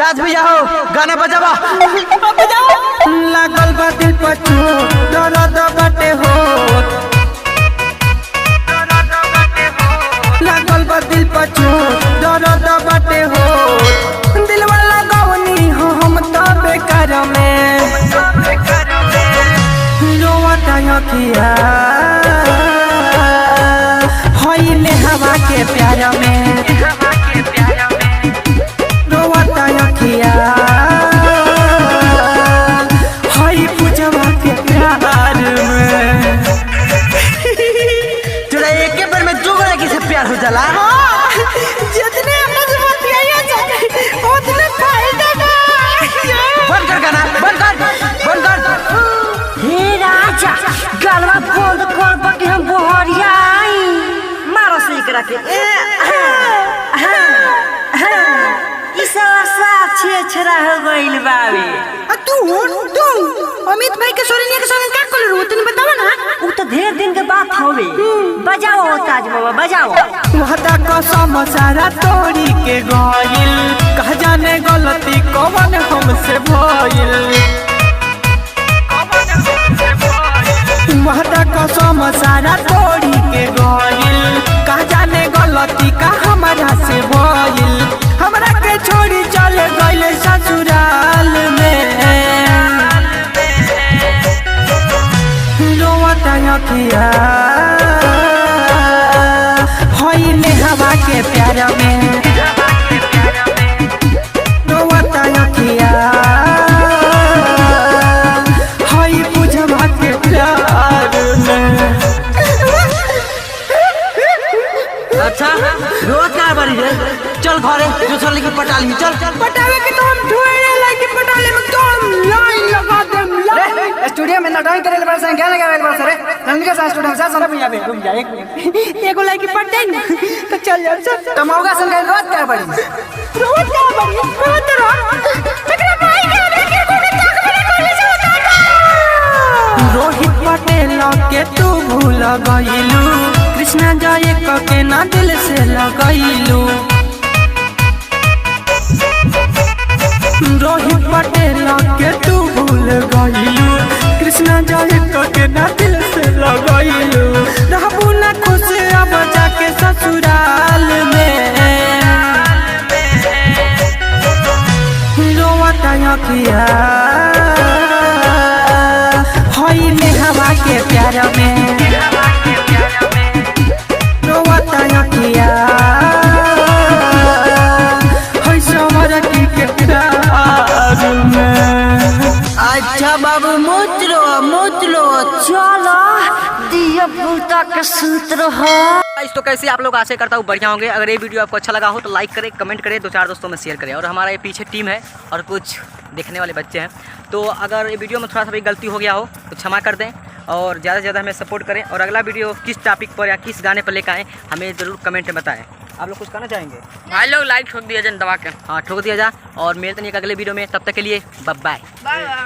राज भैया हो गाना बजावा। लागल बा दिल पर चोट दर्द बाटे हो, लागल बा दिल पर चोट दर्द बाटे हो, दिल वाला गवनी हो हम तो बेकार में रोवता अखिया होइले हवा के प्यार में, रोवता अखिया होई पूजवा के प्यार में। तोरा एक बार में दो लड़की से प्यार हो जाला। जितने मजबूतियां जाने उतने फायदा बा। बंद कर गाना, बंद कर। हे राजा गलवा बंद कर बाकी हम बोहरिया आई मारो से एकरा के छे छरा हो गइल बावे। तू अमित भाई के सोनिया के संग का कर रो तनी बतावा ना। उ तो ढेर दिन के बात होवे। बजाओ ताज बाबा बजाओ। वहदा कसम सारा तोड़ी के गइल, कह जाने गलती कौन हमसे भइल। वहदा कसम सारा तोड़ी के गइल, कह जाने गलती का हमारा से भइल। हमरा के छोड़ी चल गइल ससुराल में, रोवता अखिया होइले हवा के प्यार में, रोवता अखिया होई पूजवा के प्यार में। अच्छा रोज क्या बारी रे, चल घरे जो चल के पटा ली। चल पटावे के तो हम ढूंढने लगे, पटाले में तो हम लाइन लगा देम। स्टूडियो में नटाई करे ले बरसा क्या लगा एक बार सर रंग के साथ स्टूडियो में जा सब यहां पे रुक जा एक मिनट एगो लड़की पटे न तो चल जा चल तमौगा संग रोज क्या बड़ी रोज एकरा भाई के ताक में कोले से होता। रोहित पटेल के तू भूल गइलू, कृष्णा जय के ना दिल से लगइलू। रोहित पटेल के तू भूल गइलू, कृष्णा जय के ना दिल से लगइलू। रहबू ना खुश अब जाके ससुराल में, रोवता अखिया होइले हवा के प्यार में, रोवता अखिया होई सवर के प्यार में। अच्छा बाबू मुत लो चलो दिया भूता के सूत्र हो। तो कैसे आप लोग आशा करता हूँ बढ़िया होंगे। अगर ये वीडियो आपको अच्छा लगा हो तो लाइक करें, कमेंट करें, 2-4 दोस्तों में शेयर करें। और हमारा ये पीछे टीम है और कुछ देखने वाले बच्चे हैं, तो अगर ये वीडियो में थोड़ा सा भी गलती हो गया हो तो क्षमा कर दें और ज़्यादा से ज़्यादा हमें सपोर्ट करें। और अगला वीडियो किस टॉपिक पर या किस गाने पर लेकर आएँ हमें ज़रूर कमेंट में बताएं। आप लोग कुछ कहना चाहेंगे? भाई लोग लाइक ठोक दिया जाए दबा के। हाँ ठोक दिया जा और मिलते हैं एक अगले वीडियो में। तब तक के लिए बाय बाय।